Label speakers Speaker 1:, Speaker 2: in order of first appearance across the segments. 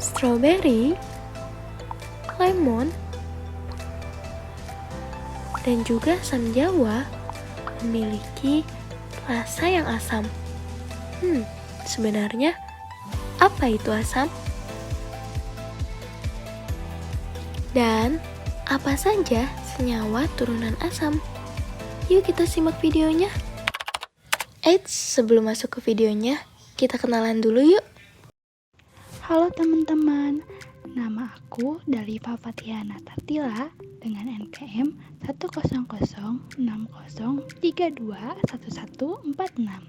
Speaker 1: strawberry, lemon, dan juga asam jawa memiliki rasa yang asam. Sebenarnya apa itu asam? Dan apa saja senyawa turunan asam? Yuk kita simak videonya. Eits, sebelum masuk ke videonya, kita kenalan dulu yuk.
Speaker 2: Halo teman-teman, nama aku Dalifa Fatihana Tartila dengan NPM 10060321146.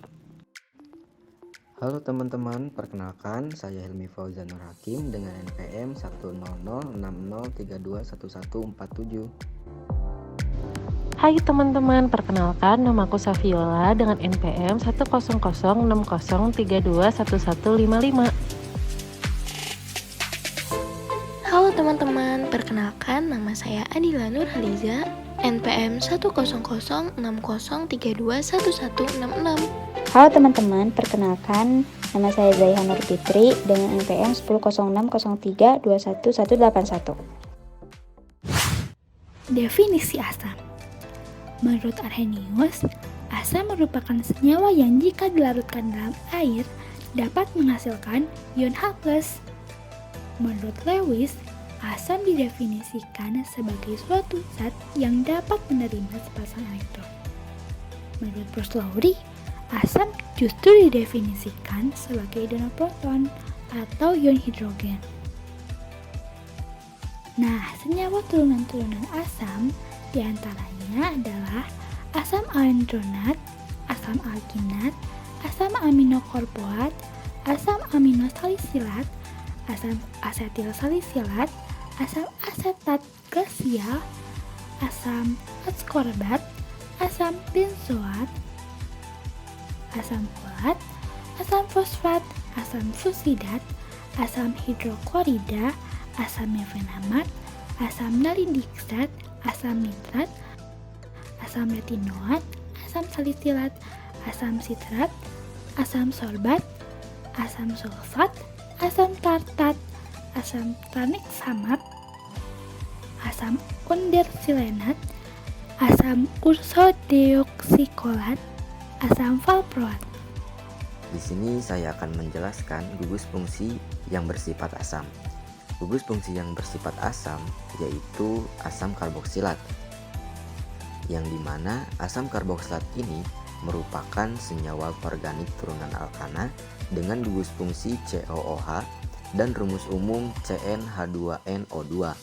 Speaker 3: Halo teman-teman, perkenalkan saya Hilmi Fauzanur Hakim dengan NPM 10060321147.
Speaker 4: Hai teman-teman, perkenalkan namaku Safiola dengan NPM 10060621155.
Speaker 1: Halo teman-teman, perkenalkan nama saya Adila Nurhaliza, NPM 1006062321166.
Speaker 5: Halo teman-teman, perkenalkan nama saya Zaiha Nur Fitri dengan NPM 10060321181.
Speaker 2: Definisi asam. Menurut Arrhenius, asam merupakan senyawa yang jika dilarutkan dalam air dapat menghasilkan ion H+. Menurut Lewis, asam didefinisikan sebagai suatu zat yang dapat menerima sepasang elektron. Menurut Bruce Lowry, asam justru didefinisikan sebagai donor proton atau ion hidrogen. Nah, senyawa turunan-turunan asam diantaranya adalah asam alendronat, asam alginat, asam aminokorboat, asam aminosalisilat, asam asetil salisilat, asam asetat glasial, asam askorbat, asam benzoat, asam folat, asam fosfat, asam fusidat, asam hidroklorida, asam mefenamat, asam nalidiksat, asam nitrat, asam retinoat, asam salisilat, asam sitrat, asam sorbat, asam sulfat, asam tartat, asam tranexamat, asam undersilenat, asam ursodeoksikolat, asam valproat.
Speaker 3: Di sini saya akan menjelaskan gugus fungsi yang bersifat asam. Gugus fungsi yang bersifat asam yaitu asam karboksilat, yang dimana asam karboksilat ini merupakan senyawa organik turunan alkana dengan gugus fungsi COOH dan rumus umum CnH2nO2.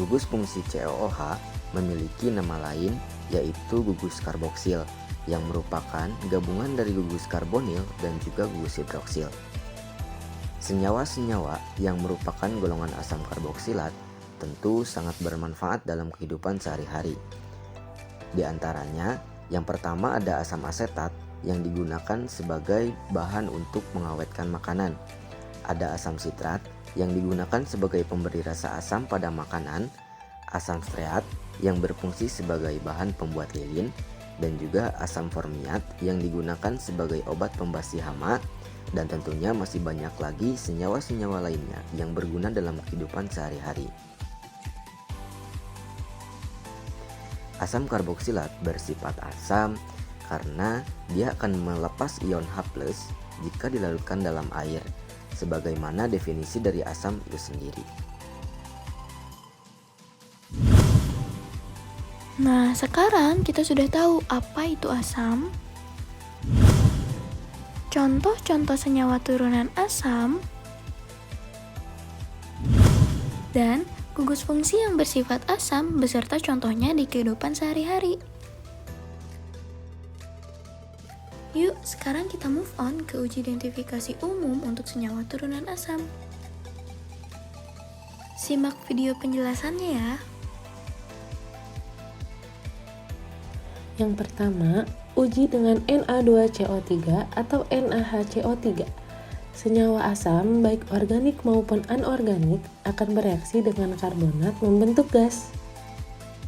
Speaker 3: Gugus fungsi COOH memiliki nama lain yaitu gugus karboksil, yang merupakan gabungan dari gugus karbonil dan juga gugus hidroksil. Senyawa-senyawa yang merupakan golongan asam karboksilat tentu sangat bermanfaat dalam kehidupan sehari-hari. Di antaranya, yang pertama ada asam asetat yang digunakan sebagai bahan untuk mengawetkan makanan. Ada asam sitrat yang digunakan sebagai pemberi rasa asam pada makanan, asam stearat yang berfungsi sebagai bahan pembuat lilin, dan juga asam formiat yang digunakan sebagai obat pembasih hama, dan tentunya masih banyak lagi senyawa-senyawa lainnya yang berguna dalam kehidupan sehari-hari. Asam karboksilat bersifat asam karena dia akan melepas ion H+ jika dilarutkan dalam air, sebagaimana definisi dari asam itu sendiri.
Speaker 1: Nah, sekarang kita sudah tahu apa itu asam. Contoh-contoh senyawa turunan asam dan gugus fungsi yang bersifat asam beserta contohnya di kehidupan sehari-hari. Yuk, sekarang kita move on ke uji identifikasi umum untuk senyawa turunan asam. Simak video penjelasannya ya.
Speaker 4: Yang pertama, uji dengan Na2CO3 atau NaHCO3. Senyawa asam, baik organik maupun anorganik, akan bereaksi dengan karbonat membentuk gas.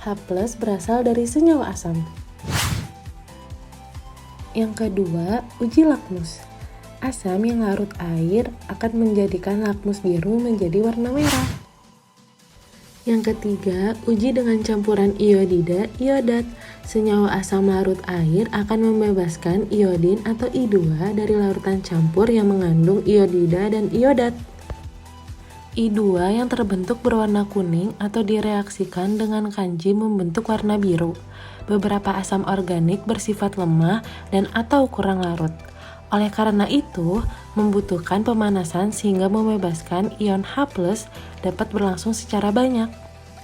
Speaker 4: H+ berasal dari senyawa asam. Yang kedua, uji lakmus. asam yang larut air akan menjadikan lakmus biru menjadi warna merah. Yang ketiga, uji dengan campuran iodida, iodat. Senyawa asam larut air akan membebaskan iodin atau I2 dari larutan campur yang mengandung iodida dan iodat. I2 yang terbentuk berwarna kuning atau direaksikan dengan kanji membentuk warna biru. Beberapa asam organik bersifat lemah dan atau kurang larut. Oleh karena itu, membutuhkan pemanasan sehingga membebaskan ion H+ dapat berlangsung secara banyak.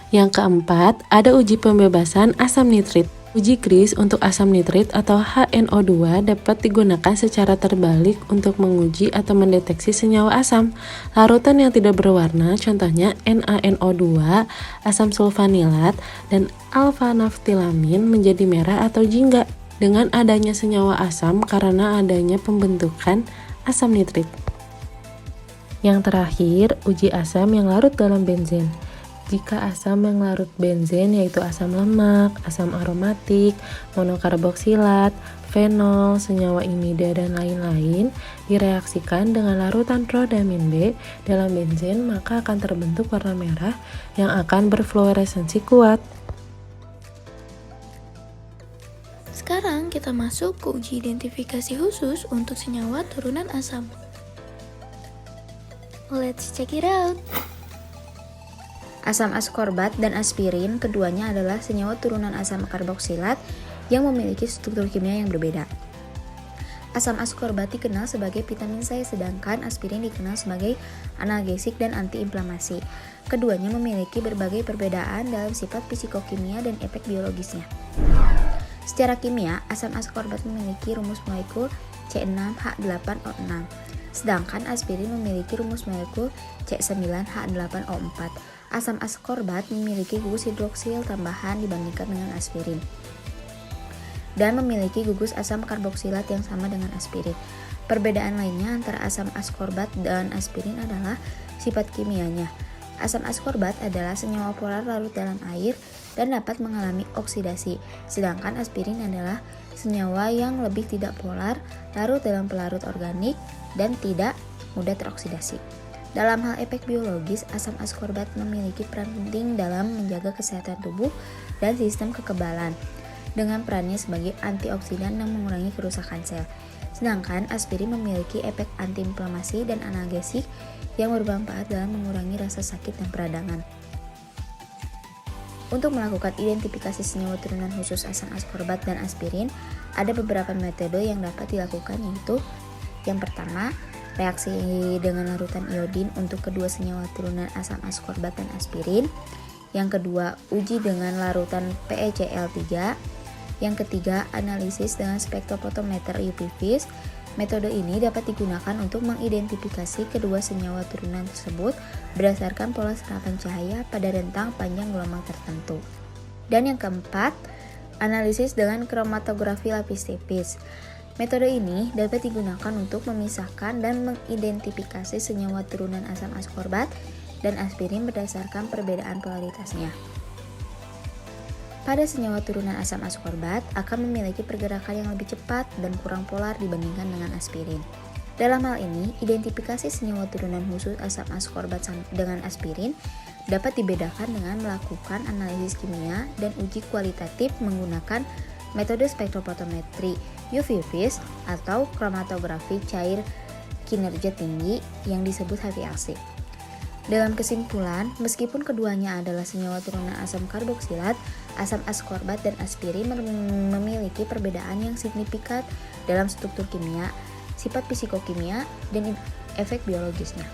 Speaker 4: Yang keempat, ada uji pembebasan asam nitrit. Uji Kris untuk asam nitrit atau HNO2 dapat digunakan secara terbalik untuk menguji atau mendeteksi senyawa asam. Larutan yang tidak berwarna, contohnya NaNO2, asam sulfanilat, dan alfa-naftilamin menjadi merah atau jingga dengan adanya senyawa asam karena adanya pembentukan asam nitrit. Yang terakhir, uji asam yang larut dalam benzen. Jika asam yang larut benzen yaitu asam lemak, asam aromatik, monokarboksilat, fenol, senyawa imida, dan lain-lain direaksikan dengan larutan rodamin B dalam benzen, maka akan terbentuk warna merah yang akan berfluoresensi kuat.
Speaker 1: Sekarang kita masuk ke uji identifikasi khusus untuk senyawa turunan asam. Let's check it out.
Speaker 5: Asam askorbat dan aspirin keduanya adalah senyawa turunan asam karboksilat yang memiliki struktur kimia yang berbeda. Asam askorbat dikenal sebagai vitamin C, sedangkan aspirin dikenal sebagai analgesik dan antiinflamasi. Keduanya memiliki berbagai perbedaan dalam sifat fisikokimia dan efek biologisnya. Secara kimia, asam askorbat memiliki rumus molekul C6H8O6, sedangkan aspirin memiliki rumus molekul C9H8O4. Asam askorbat memiliki gugus hidroksil tambahan dibandingkan dengan aspirin dan memiliki gugus asam karboksilat yang sama dengan aspirin. Perbedaan lainnya antara asam askorbat dan aspirin adalah sifat kimianya. Asam askorbat adalah senyawa polar larut dalam air dan dapat mengalami oksidasi, sedangkan aspirin adalah senyawa yang lebih tidak polar, larut dalam pelarut organik, dan tidak mudah teroksidasi. Dalam hal efek biologis, asam askorbat memiliki peran penting dalam menjaga kesehatan tubuh dan sistem kekebalan, dengan perannya sebagai antioksidan yang mengurangi kerusakan sel. Sedangkan aspirin memiliki efek antiinflamasi dan analgesik yang bermanfaat dalam mengurangi rasa sakit dan peradangan. Untuk melakukan identifikasi senyawa turunan khusus asam askorbat dan aspirin, ada beberapa metode yang dapat dilakukan, yaitu yang pertama, reaksi dengan larutan iodin untuk kedua senyawa turunan asam askorbat dan aspirin. Yang kedua, uji dengan larutan PeCl3. Yang ketiga, analisis dengan spektrofotometer UV-Vis. Metode ini dapat digunakan untuk mengidentifikasi kedua senyawa turunan tersebut berdasarkan pola serapan cahaya pada rentang panjang gelombang tertentu. Dan yang keempat, analisis dengan kromatografi lapis tipis. Metode ini dapat digunakan untuk memisahkan dan mengidentifikasi senyawa turunan asam askorbat dan aspirin berdasarkan perbedaan polaritasnya. Pada senyawa turunan asam askorbat akan memiliki pergerakan yang lebih cepat dan kurang polar dibandingkan dengan aspirin. Dalam hal ini, identifikasi senyawa turunan khusus asam askorbat dengan aspirin dapat dibedakan dengan melakukan analisis kimia dan uji kualitatif menggunakan metode spektrofotometri UV-Vis atau kromatografi cair kinerja tinggi yang disebut HPLC. Dalam kesimpulan, meskipun keduanya adalah senyawa turunan asam karboksilat, asam askorbat dan aspirin memiliki perbedaan yang signifikan dalam struktur kimia, sifat fisikokimia, dan efek biologisnya.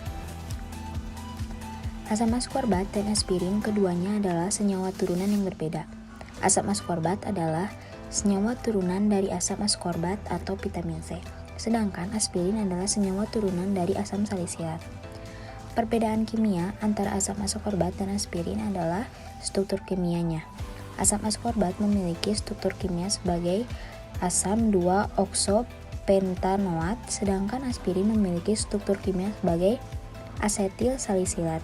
Speaker 5: Asam askorbat dan aspirin keduanya adalah senyawa turunan yang berbeda. Asam askorbat adalah senyawa turunan dari asam askorbat atau vitamin C, sedangkan aspirin adalah senyawa turunan dari asam salisilat. Perbedaan kimia antara asam askorbat dan aspirin adalah struktur kimianya. Asam askorbat memiliki struktur kimia sebagai asam 2-oksopentanoat, sedangkan aspirin memiliki struktur kimia sebagai asetil salisilat.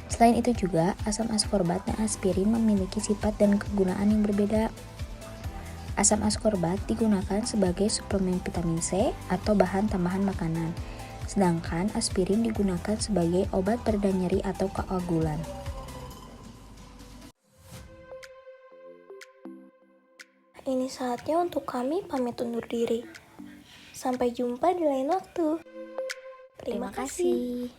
Speaker 5: Selain itu juga, asam askorbat dan aspirin memiliki sifat dan kegunaan yang berbeda. Asam askorbat digunakan sebagai suplemen vitamin C atau bahan tambahan makanan. Sedangkan aspirin digunakan sebagai obat pereda nyeri atau keagulan.
Speaker 1: Ini saatnya untuk kami pamit undur diri. Sampai jumpa di lain waktu. Terima kasih.